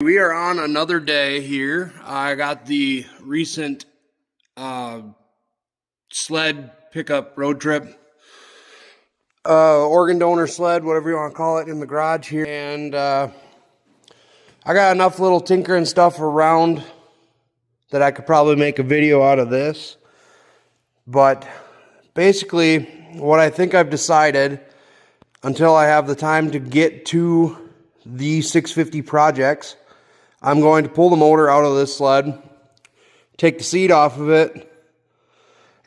We are on another day here. I got the recent sled pickup road trip, organ donor sled, whatever you want to call it, in the garage here. And I got enough little tinkering stuff around that I could probably make a video out of this. But basically, what I think I've decided, until I have the time to get to the 650 projects, I'm going to pull the motor out of this sled, take the seat off of it,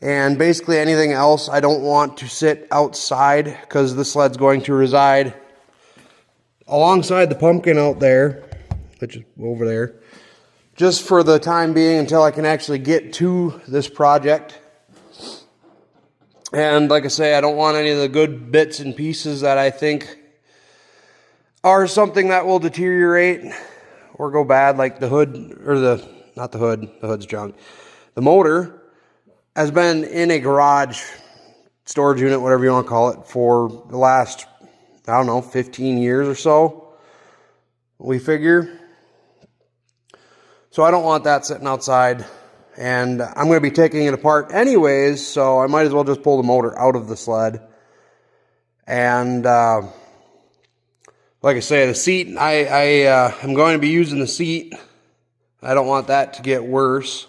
and basically anything else I don't want to sit outside, because the sled's going to reside alongside the pumpkin out there, which is over there, just for the time being until I can actually get to this project. And like I say, I don't want any of the good bits and pieces that I think are something that will deteriorate or go bad, like the hood, or not the hood, the hood's junk. The motor has been in a garage, storage unit, whatever you want to call it, for the last, I don't know, 15 years or so, we figure. So I don't want that sitting outside, and I'm going to be taking it apart anyways, so I might as well just pull the motor out of the sled. And like I say, the seat, I'm going to be using the seat. I don't want that to get worse.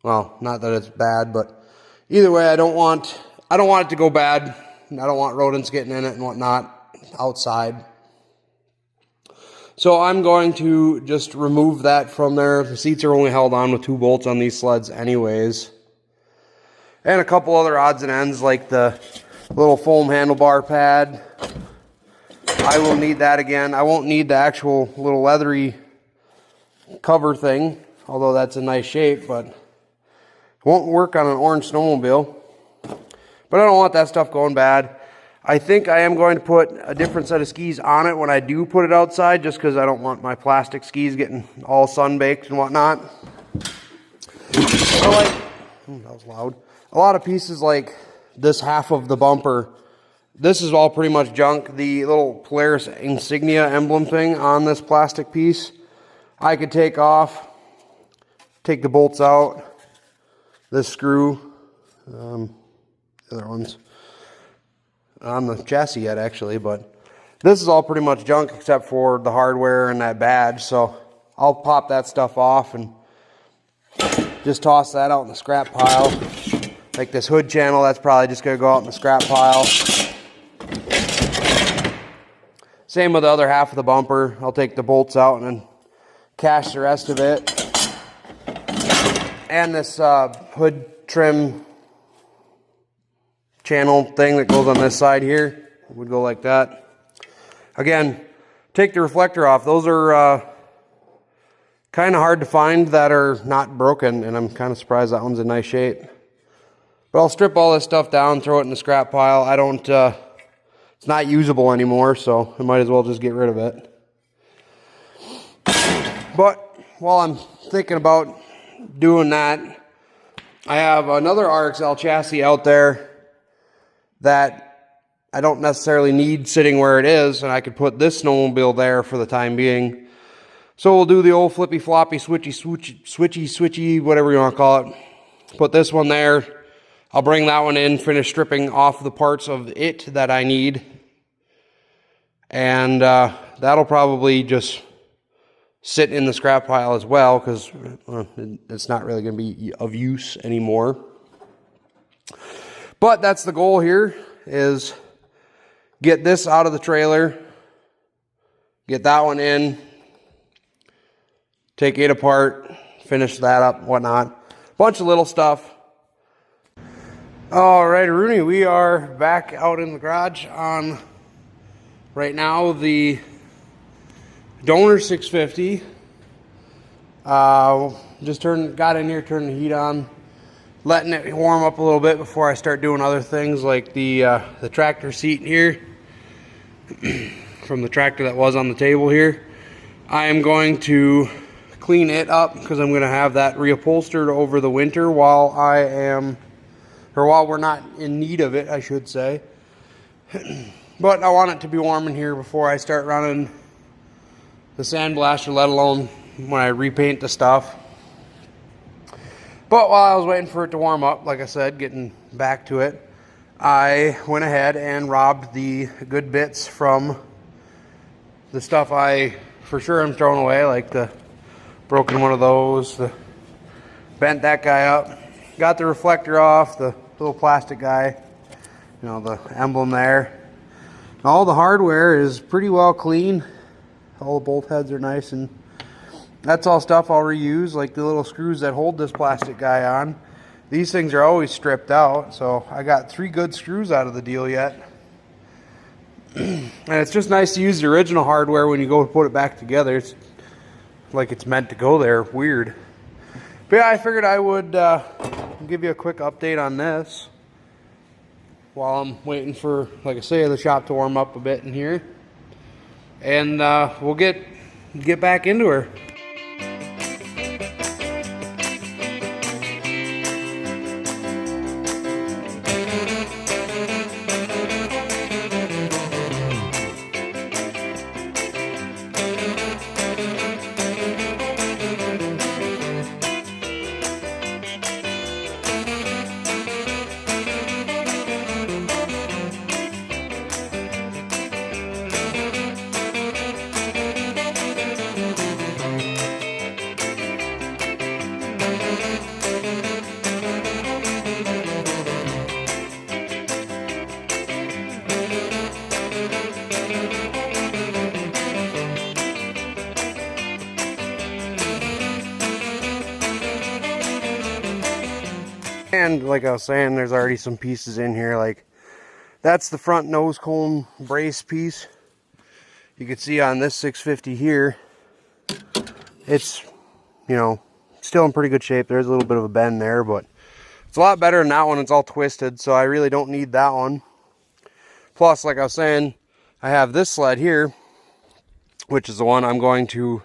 Well, not that it's bad, but either way, I don't want it to go bad. I don't want rodents getting in it and whatnot outside. So I'm going to just remove that from there. The seats are only held on with 2 bolts on these sleds anyways. And a couple other odds and ends, like the little foam handlebar pad. I will need that again. I won't need the actual little leathery cover thing, although that's a nice shape, but it won't work on an orange snowmobile. But I don't want that stuff going bad. I think I am going to put a different set of skis on it when I do put it outside, just because I don't want my plastic skis getting all sun-baked and whatnot. That was loud. A lot of pieces like this half of the bumper, this is all pretty much junk. The little Polaris insignia emblem thing on this plastic piece, I could take off, take the bolts out, this screw, the other ones on the chassis yet actually, but this is all pretty much junk except for the hardware and that badge. So I'll pop that stuff off and just toss that out in the scrap pile. Like this hood channel, that's probably just going to go out in the scrap pile. Same with the other half of the bumper. I'll take the bolts out and then cache the rest of it. And this hood trim channel thing that goes on this side here would go like that. Again, take the reflector off. Those are kind of hard to find that are not broken, and I'm kind of surprised that one's in nice shape. But I'll strip all this stuff down, throw it in the scrap pile. I don't, it's not usable anymore, so I might as well just get rid of it. But while I'm thinking about doing that, I have another RXL chassis out there that I don't necessarily need sitting where it is, and I could put this snowmobile there for the time being. So we'll do the old flippy floppy, switchy, whatever you want to call it. Put this one there. I'll bring that one in, finish stripping off the parts of it that I need. And that'll probably just sit in the scrap pile as well, because it's not really going to be of use anymore. But that's the goal here, is get this out of the trailer, get that one in, take it apart, finish that up, whatnot. Bunch of little stuff. All right, Rooney, we are back out in the garage on, right now, the Donor 650. Just got in here, turned the heat on, letting it warm up a little bit before I start doing other things like the tractor seat here from the tractor that was on the table here. I am going to clean it up because I'm going to have that reupholstered over the winter while we're not in need of it, I should say. But I want it to be warm in here before I start running the sandblaster, let alone when I repaint the stuff. But while I was waiting for it to warm up, like I said, getting back to it, I went ahead and robbed the good bits from the stuff I for sure am throwing away, like the broken one of those, bent that guy up, got the reflector off, the little plastic guy, you know, the emblem there. All the hardware is pretty well clean. All the bolt heads are nice, and that's all stuff I'll reuse, like the little screws that hold this plastic guy on. These things are always stripped out, so I got 3 good screws out of the deal yet. And it's just nice to use the original hardware when you go to put it back together. It's like it's meant to go there. Weird. But yeah, I figured I would give you a quick update on this while I'm waiting for, like I say, the shop to warm up a bit in here. And we'll get back into her. And like I was saying, there's already some pieces in here. Like that's the front nose cone brace piece. You can see on this 650 here, it's, you know, still in pretty good shape. There's a little bit of a bend there, but it's a lot better than that one. It's all twisted, so I really don't need that one. Plus, like I was saying, I have this sled here, which is the one I'm going to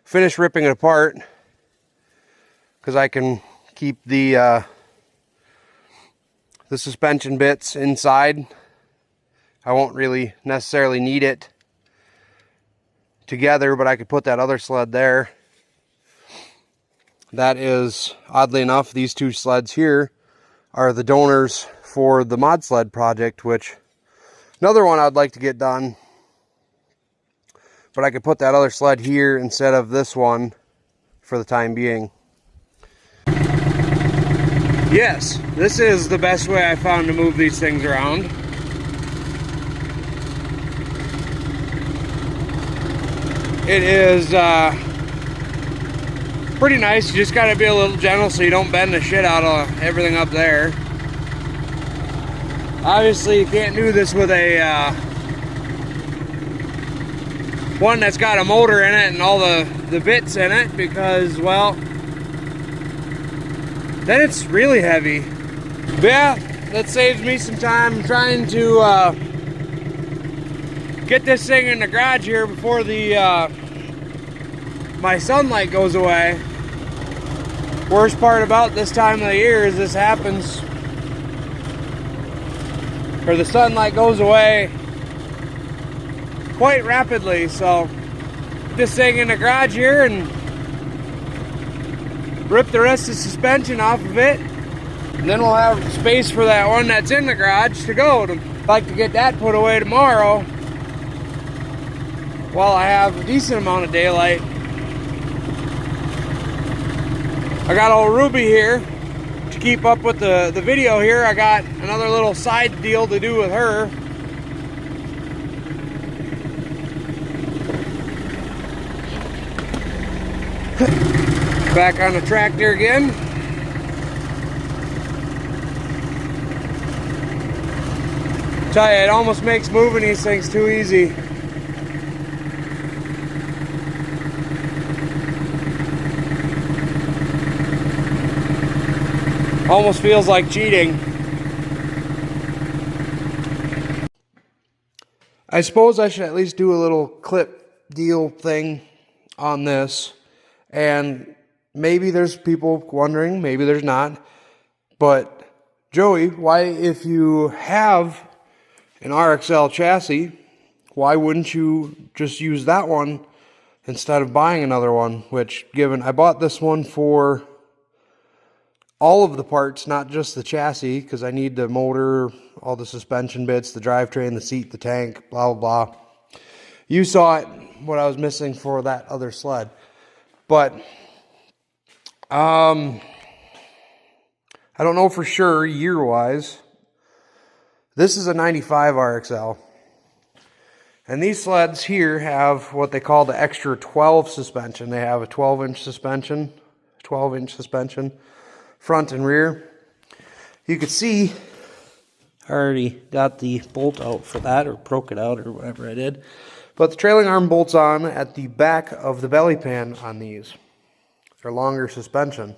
finish ripping it apart, because I can keep the suspension bits inside. I won't really necessarily need it together, but I could put that other sled there. That is, oddly enough, these 2 sleds here are the donors for the mod sled project, which another one I'd like to get done. But I could put that other sled here instead of this one for the time being. Yes, this is the best way I found to move these things around. It is pretty nice. You just gotta be a little gentle so you don't bend the shit out of everything up there. Obviously you can't do this with a one that's got a motor in it and all the bits in it, because, well, then it's really heavy. But yeah, that saves me some time trying to get this thing in the garage here before the my sunlight goes away. Worst part about this time of the year is this happens, or the sunlight goes away quite rapidly. So put this thing in the garage here and rip the rest of the suspension off of it, and then we'll have space for that one that's in the garage to go. I'd like to get that put away tomorrow while I have a decent amount of daylight. I got old Ruby here to keep up with the video here. I got another little side deal to do with her. Back on the tractor again. Tell you, it almost makes moving these things too easy. Almost feels like cheating. I suppose I should at least do a little clip deal thing on this. And maybe there's people wondering, maybe there's not. But Joey, why, if you have an RXL chassis, why wouldn't you just use that one instead of buying another one, which given I bought this one for all of the parts, not just the chassis, because I need the motor, all the suspension bits, the drivetrain, the seat, the tank, blah, blah, blah. You saw it, what I was missing for that other sled. But, I don't know for sure, year-wise. This is a 95 RXL. And these sleds here have what they call the extra 12 suspension. They have a 12-inch suspension, front and rear. You can see I already got the bolt out for that, or broke it out, or whatever I did. But the trailing arm bolts on at the back of the belly pan on these. They're longer suspension.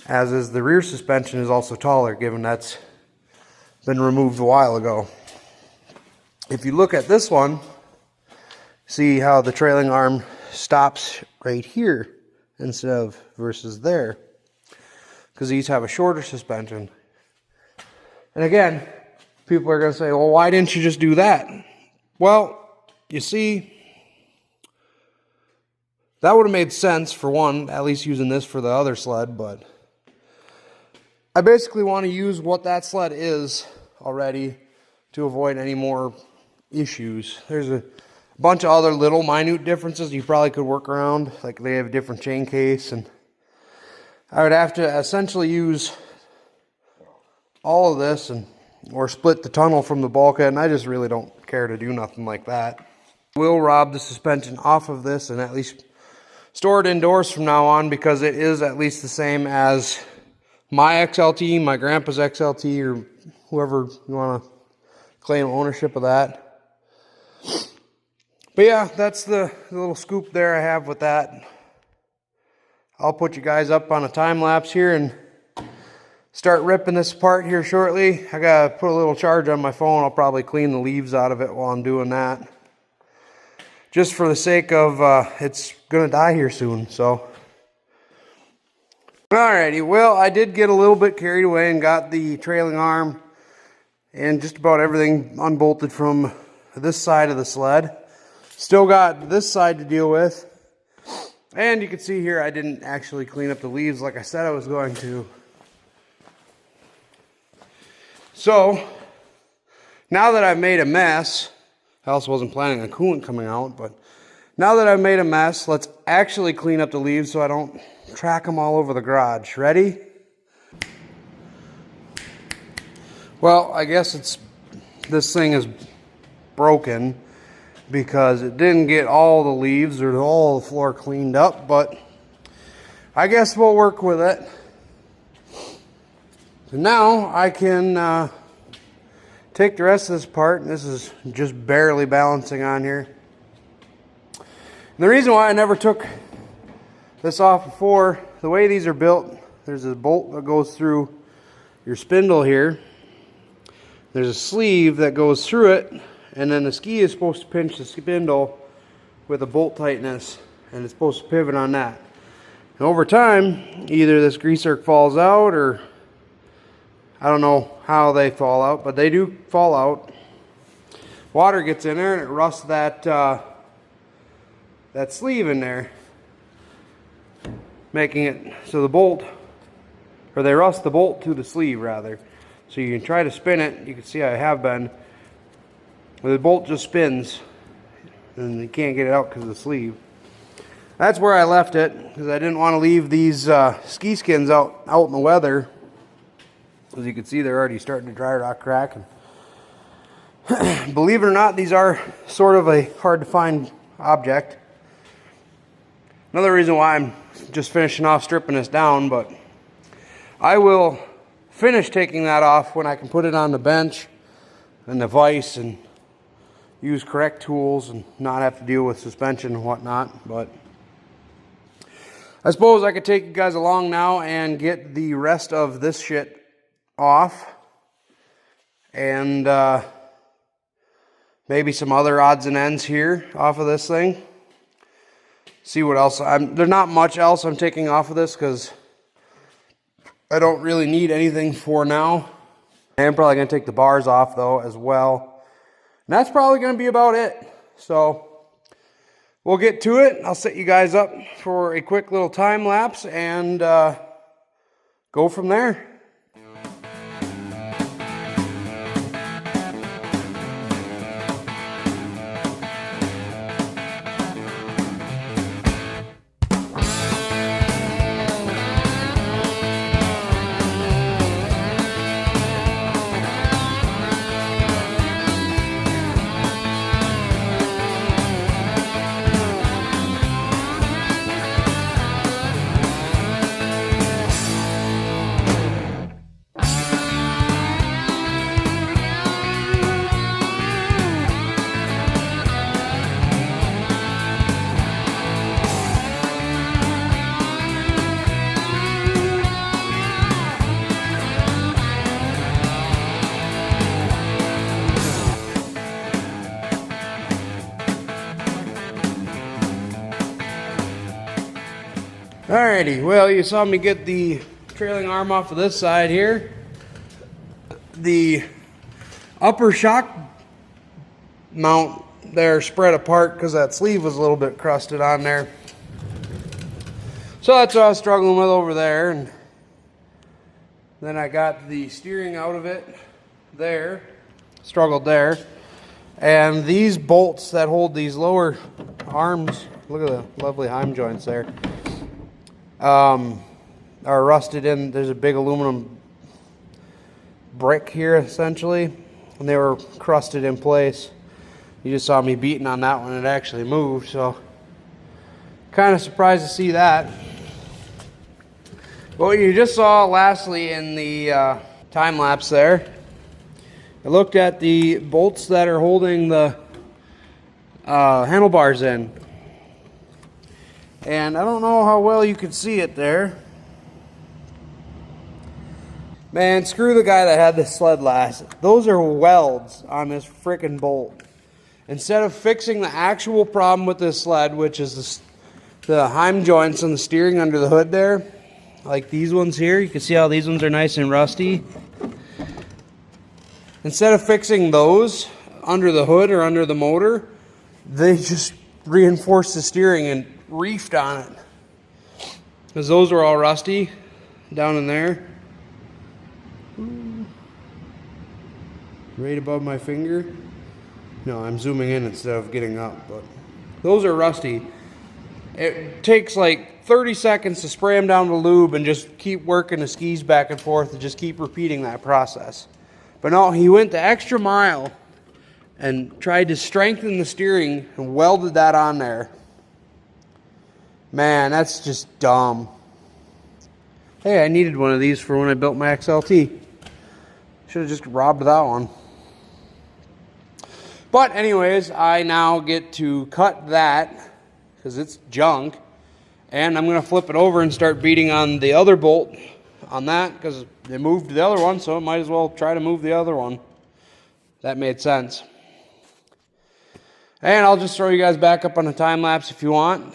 As is the rear suspension is also taller, given that's been removed a while ago. If you look at this one, see how the trailing arm stops right here instead of versus there, because these have a shorter suspension. And again, people are going to say, well, why didn't you just do that? Well, you see, that would have made sense for one, at least using this for the other sled, but I basically want to use what that sled is already to avoid any more issues. There's a bunch of other little minute differences you probably could work around, like they have a different chain case, and I would have to essentially use all of this or split the tunnel from the bulkhead, and I just really don't care to do nothing like that. We'll rob the suspension off of this and at least store it indoors from now on, because it is at least the same as my XLT, my grandpa's XLT, or whoever you want to claim ownership of that. But yeah, that's the little scoop there I have with that. I'll put you guys up on a time lapse here and start ripping this apart here shortly. I gotta put a little charge on my phone. I'll probably clean the leaves out of it while I'm doing that, just for the sake of it's gonna die here soon. So alrighty, well, I did get a little bit carried away and got the trailing arm and just about everything unbolted from this side of the sled. Still got this side to deal with. And you can see here I didn't actually clean up the leaves like I said I was going to. So, now that I've made a mess, I also wasn't planning on coolant coming out, but now that I've made a mess, let's actually clean up the leaves so I don't track them all over the garage. Ready? Well, I guess this thing is broken because it didn't get all the leaves or all the floor cleaned up, but I guess we'll work with it. So now I can take the rest of this apart, and this is just barely balancing on here. And the reason why I never took this off before, the way these are built, there's a bolt that goes through your spindle here. There's a sleeve that goes through it, and then the ski is supposed to pinch the spindle with a bolt tightness, and it's supposed to pivot on that. And over time, either this grease zerk falls out, or I don't know how they fall out, but they do fall out. Water gets in there and it rusts that sleeve in there, making it so the bolt, or they rust the bolt to the sleeve rather. So you can try to spin it. You can see I have been. The bolt just spins and you can't get it out because of the sleeve. That's where I left it, because I didn't want to leave these ski skins out in the weather. As you can see, they're already starting to dry rot crack. And believe it or not, these are sort of a hard to find object. Another reason why I'm just finishing off stripping this down, but I will finish taking that off when I can put it on the bench and the vise and use correct tools and not have to deal with suspension and whatnot. But I suppose I could take you guys along now and get the rest of this shit off, and maybe some other odds and ends here off of this thing. See what else. There's not much else I'm taking off of this because I don't really need anything for now. I am probably going to take the bars off though as well. And that's probably going to be about it. So we'll get to it. I'll set you guys up for a quick little time lapse and go from there. Alrighty, well, you saw me get the trailing arm off of this side here. The upper shock mount there spread apart because that sleeve was a little bit crusted on there. So that's what I was struggling with over there. And then I got the steering out of it there, struggled there. And these bolts that hold these lower arms, look at the lovely heim joints there, are rusted in. There's a big aluminum brick here essentially, and they were crusted in place. You just saw me beating on that one. It actually moved, so kind of surprised to see that. What you just saw lastly in the time lapse there, I looked at the bolts that are holding the handlebars in. And I don't know how well you can see it there. Man, screw the guy that had this sled last. Those are welds on this frickin' bolt. Instead of fixing the actual problem with this sled, which is the heim joints and the steering under the hood there, like these ones here, you can see how these ones are nice and rusty. Instead of fixing those under the hood or under the motor, they just reinforced the steering and reefed on it, because those were all rusty down in there, right above my finger. No, I'm zooming in instead of getting up, but those are rusty. It takes like 30 seconds to spray them down with lube and just keep working the skis back and forth and just keep repeating that process. But no, he went the extra mile and tried to strengthen the steering and welded that on there. Man, that's just dumb. Hey, I needed one of these for when I built my XLT. Should have just robbed that one. But anyways, I now get to cut that because it's junk. And I'm going to flip it over and start beating on the other bolt on that because they moved the other one, so I might as well try to move the other one. That made sense. And I'll just throw you guys back up on a time lapse if you want.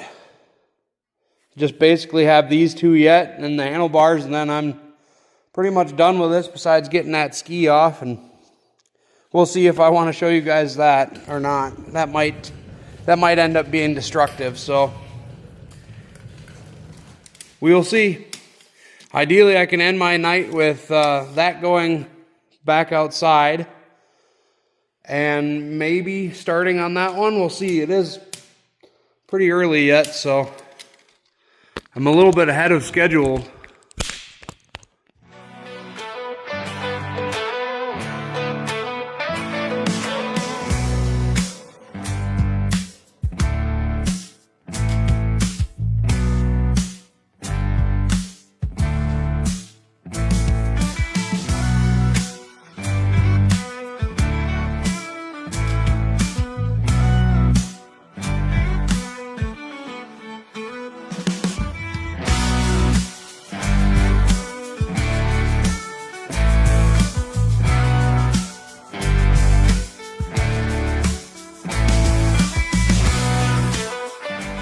Just basically have these two yet and the handlebars, and then I'm pretty much done with this besides getting that ski off, and we'll see if I want to show you guys that or not. That might end up being destructive, so we will see. Ideally, I can end my night with that going back outside and maybe starting on that one. We'll see. It is pretty early yet, so I'm a little bit ahead of schedule.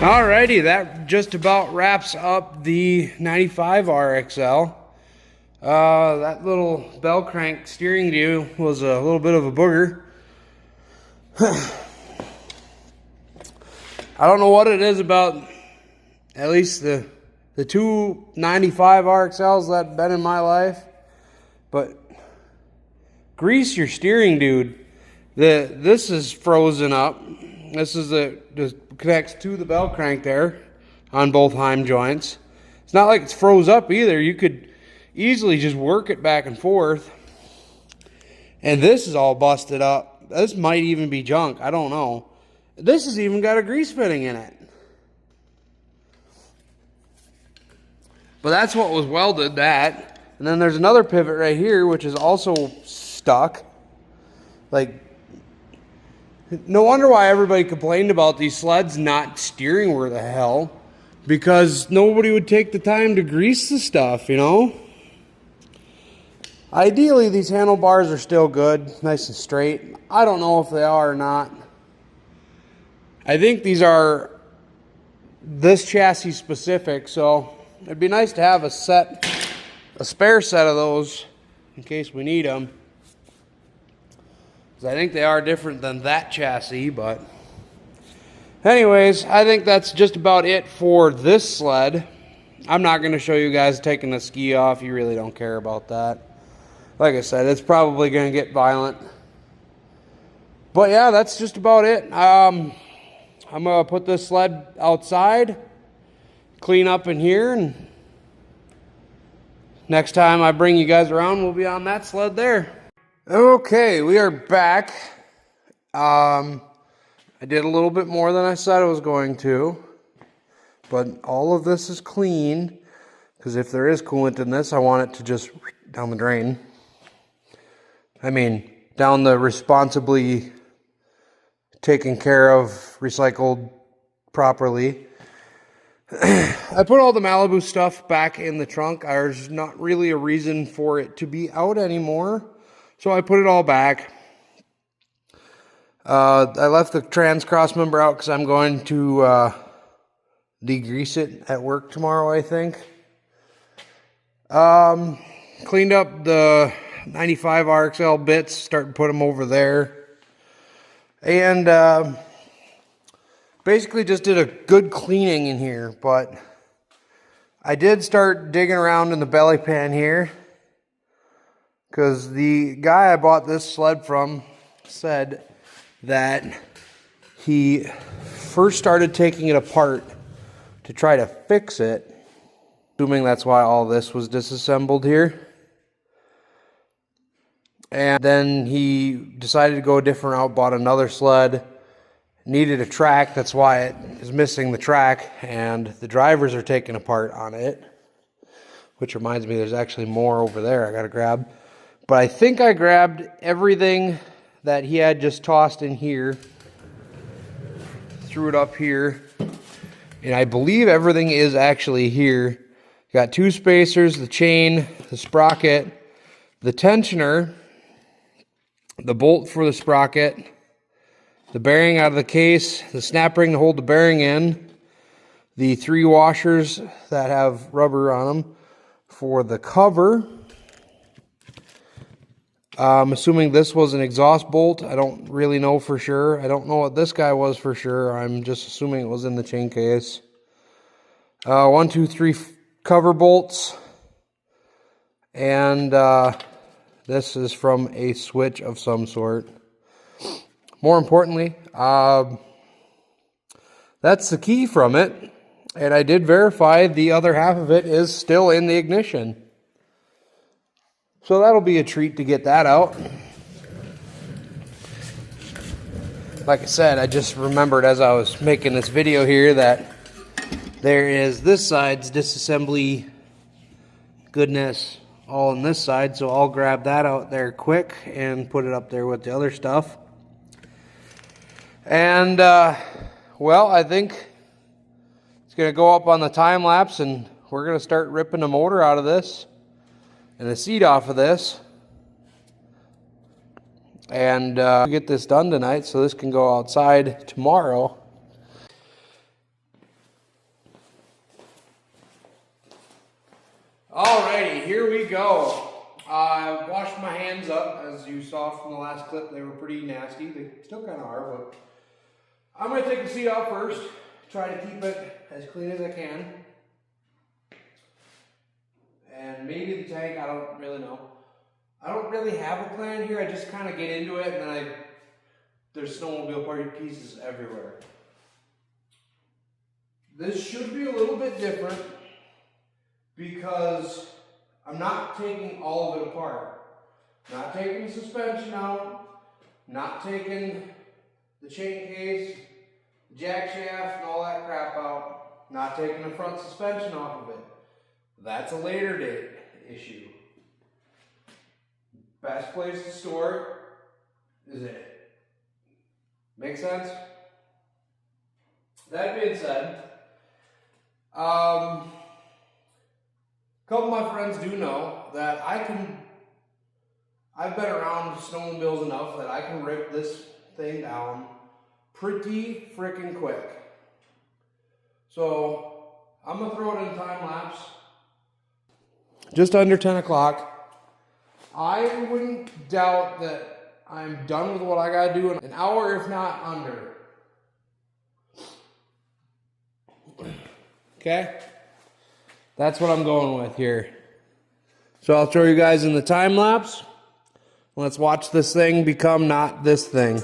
Alrighty, that just about wraps up the 95 RXL. That little bell crank steering deal was a little bit of a booger. I don't know what it is about at least the 295 RXLs that have been in my life, but grease your steering, dude. This is frozen up. This is just connects to the bell crank there on both heim joints. It's not like it's froze up either. You could easily just work it back and forth. And this is all busted up. This might even be junk. I don't know. This has even got a grease fitting in it. But that's what was welded, that. And then there's another pivot right here, which is also stuck. Like, no wonder why everybody complained about these sleds not steering where the hell. Because nobody would take the time to grease the stuff, you know? Ideally, these handlebars are still good, nice and straight. I don't know if they are or not. I think these are this chassis specific, so it'd be nice to have a spare set of those in case we need them. I think they are different than that chassis, but anyways, I think that's just about it for this sled. I'm not going to show you guys taking the ski off. You really don't care about that. Like I said, it's probably going to get violent. But yeah, that's just about it. I'm going to put this sled outside, clean up in here, and next time I bring you guys around, we'll be on that sled there. Okay, we are back. I did a little bit more than I said I was going to, but all of this is clean, because if there is coolant in this, I want it to just down the drain. I mean, down the responsibly taken care of, recycled properly. I put all the Malibu stuff back in the trunk. There's not really a reason for it to be out anymore. So I put it all back. I left the trans cross member out because I'm going to degrease it at work tomorrow, I think. Cleaned up the 95 RXL bits, starting to put them over there. And basically just did a good cleaning in here, but I did start digging around in the belly pan here. Because the guy I bought this sled from said that he first started taking it apart to try to fix it. Assuming that's why all this was disassembled here. And then he decided to go a different route, bought another sled. Needed a track, that's why it is missing the track. And the drivers are taken apart on it. Which reminds me, there's actually more over there I gotta grab. But I think I grabbed everything that he had just tossed in here, threw it up here, and I believe everything is actually here. Got two spacers, the chain, the sprocket, the tensioner, the bolt for the sprocket, the bearing out of the case, the snap ring to hold the bearing in, the 3 washers that have rubber on them for the cover. I'm assuming this was an exhaust bolt. I don't really know for sure. I don't know what this guy was for sure. I'm just assuming it was in the chain case. 1, 2, 3 cover bolts. And this is from a switch of some sort. More importantly, that's the key from it. And I did verify the other half of it is still in the ignition. So that'll be a treat to get that out. Like I said, I just remembered as I was making this video here that there is this side's disassembly goodness all on this side. So I'll grab that out there quick and put it up there with the other stuff. And, well, I think it's going to go up on the time lapse and we're going to start ripping the motor out of this. And the seat off of this, and get this done tonight so this can go outside tomorrow. Alrighty, here we go. I washed my hands up, as you saw from the last clip. They were pretty nasty. They still kind of are, but I'm going to take the seat off first. try to keep it as clean as I can. And maybe the tank, I don't really know. I don't really have a plan here. I just kind of get into it, and then there's snowmobile party pieces everywhere. This should be a little bit different because I'm not taking all of it apart. Not taking the suspension out, not taking the chain case, the jack shaft, and all that crap out. Not taking the front suspension off of it. That's a later date issue. Best place to store it is in it. Make sense? That being said, a couple of my friends do know that I've been around snowmobiles enough that I can rip this thing down pretty freaking quick. So I'm gonna throw it in time lapse. Just under 10 o'clock. I wouldn't doubt that I'm done with what I gotta do in an hour, if not under. Okay? That's what I'm going with here. So I'll throw you guys in the time lapse. Let's watch this thing become not this thing.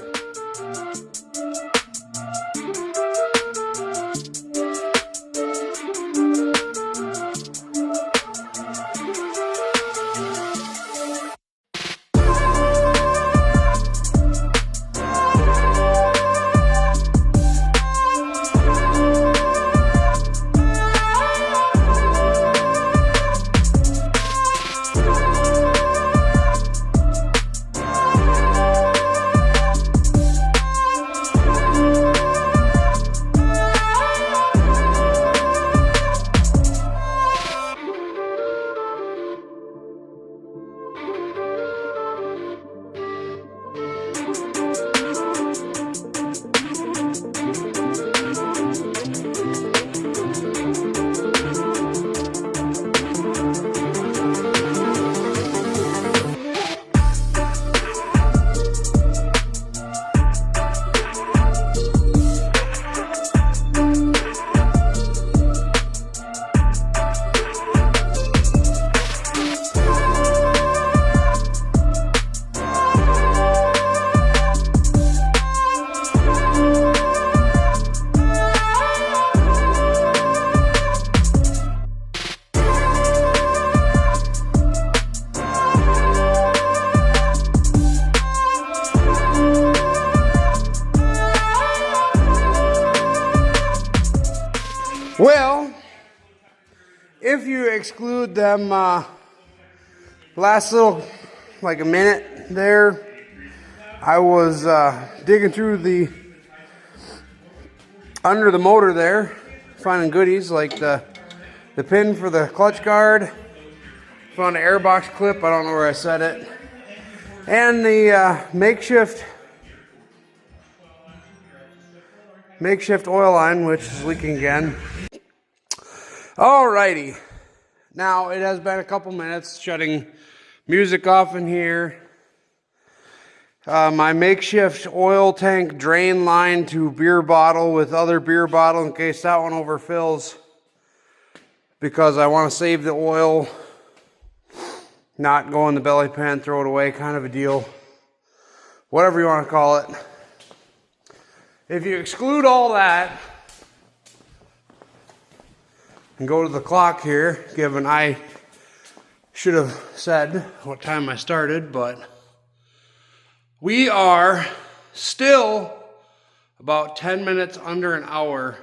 Well, if you exclude them last little, like a minute there, I was digging through under the motor there, finding goodies like the pin for the clutch guard, found an airbox clip, I don't know where I set it, and the makeshift oil line, which is leaking again. Alrighty, now it has been a couple minutes, shutting music off in here. My makeshift oil tank drain line to beer bottle with other beer bottle in case that one overfills, because I want to save the oil, not go in the belly pan, throw it away, kind of a deal. Whatever you want to call it. If you exclude all that and go to the clock here, given I should have said what time I started, but we are still about 10 minutes under an hour.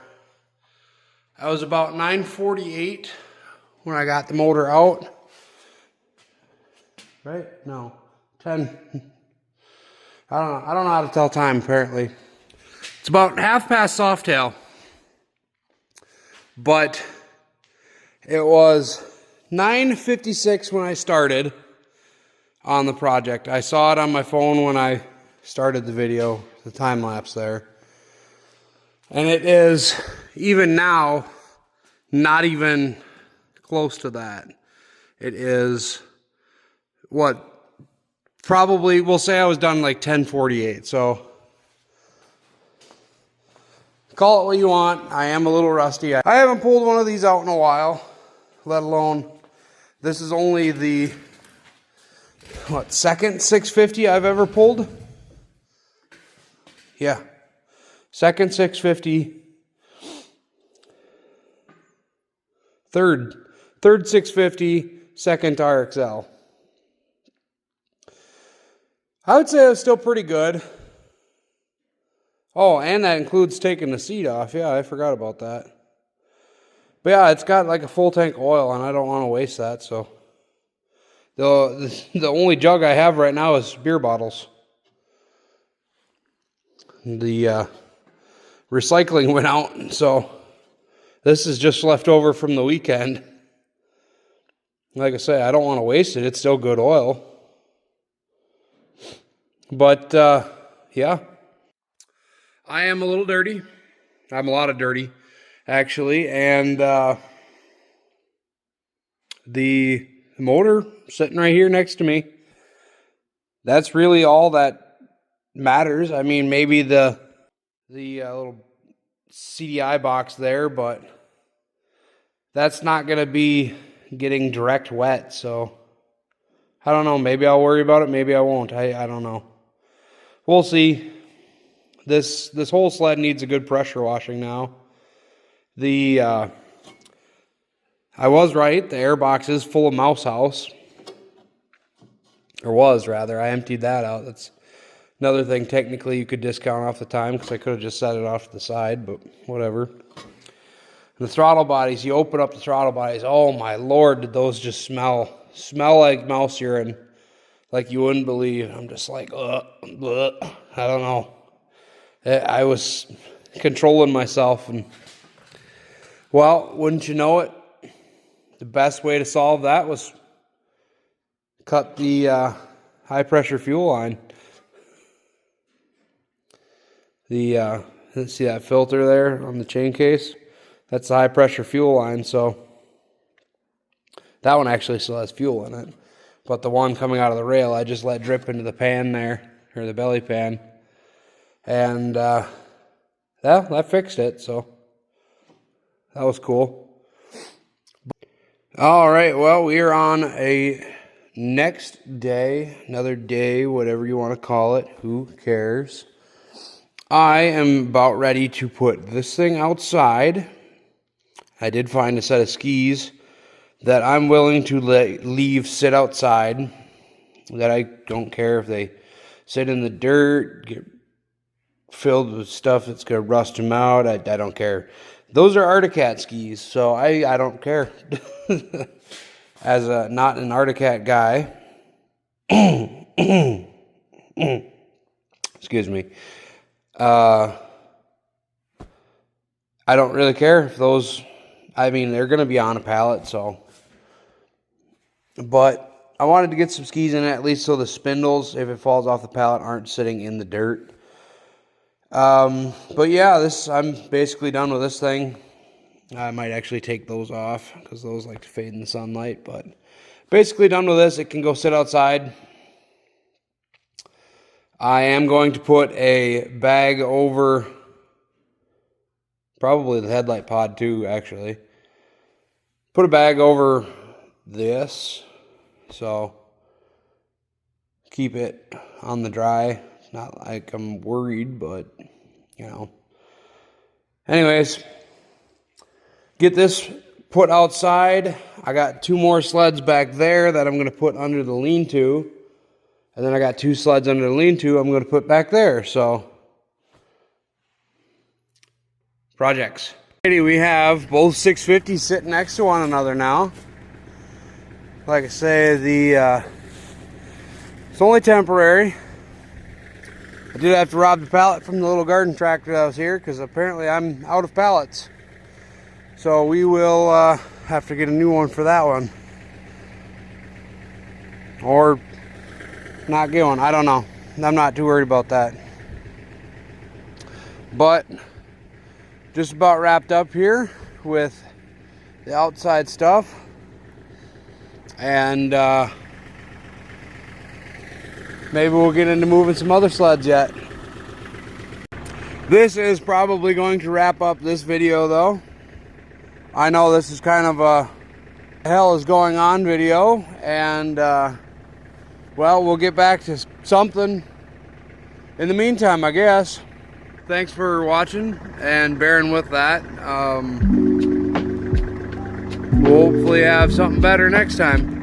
I was about 9:48 when I got the motor out. Right? No. 10. I don't know how to tell time, apparently. It's about half past Softail. But it was 9:56 when I started on the project. I saw it on my phone when I started the video, the time lapse there. And it is, even now, not even close to that. It is, what, probably, we'll say I was done like 10:48. So Call it what you want. I am a little rusty. I haven't pulled one of these out in a while, let alone, this is only the, second 650 I've ever pulled? Yeah. Second 650. Third 650, second RXL. I would say it was still pretty good. Oh, and that includes taking the seat off. Yeah, I forgot about that. But yeah, it's got like a full tank of oil, and I don't want to waste that, so. The only jug I have right now is beer bottles. The recycling went out, so this is just left over from the weekend. Like I say, I don't want to waste it. It's still good oil. But, yeah. I am a little dirty. I'm a lot of dirty, actually. And the motor sitting right here next to me, that's really all that matters. I mean, maybe the little CDI box there, but that's not going to be getting direct wet. So, I don't know. Maybe I'll worry about it. Maybe I won't. I don't know. We'll see. This whole sled needs a good pressure washing now. I was right. The air box is full of mouse house. Or was, rather. I emptied that out. That's another thing technically you could discount off the time, because I could have just set it off to the side, but whatever. And the throttle bodies, you open up the throttle bodies. Oh my Lord, did those just smell like mouse urine, like you wouldn't believe. I'm just like, I don't know. I was controlling myself, and well, wouldn't you know it, the best way to solve that was cut the high pressure fuel line. See that filter there on the chain case? That's the high pressure fuel line, so that one actually still has fuel in it. But the one coming out of the rail, I just let drip into the pan there, or the belly pan. And, yeah, that fixed it, so that was cool. All right, well, we are on a next day, another day, whatever you want to call it. Who cares? I am about ready to put this thing outside. I did find a set of skis that I'm willing to leave sit outside, that I don't care if they sit in the dirt, get filled with stuff that's going to rust them out. I don't care. Those are Arctic skis, so I don't care. As not an Arctic guy. Excuse me. I don't really care if those, I mean, they're going to be on a pallet, so. But I wanted to get some skis in it, at least so the spindles, if it falls off the pallet, aren't sitting in the dirt. But yeah, I'm basically done with this thing. I might actually take those off, because those like to fade in the sunlight, but basically done with this. It can go sit outside. I am going to put a bag over, probably the headlight pod too, actually. Put a bag over this, so keep it on the dry. It's not like I'm worried, but, you know. Anyways, get this put outside. I got 2 more sleds back there that I'm going to put under the lean-to. And then I got 2 sleds under the lean-to I'm going to put back there, so. Projects. We have both 650s sitting next to one another now. Like I say, it's only temporary. I did have to rob the pallet from the little garden tractor that was here, because apparently I'm out of pallets. So we will have to get a new one for that one. Or not get one, I don't know. I'm not too worried about that. But just about wrapped up here with the outside stuff. And maybe we'll get into moving some other sleds yet. This is probably going to wrap up this video though. I know this is kind of a hell is going on video, and well, we'll get back to something in the meantime, I guess. Thanks for watching and bearing with that. We'll hopefully have something better next time.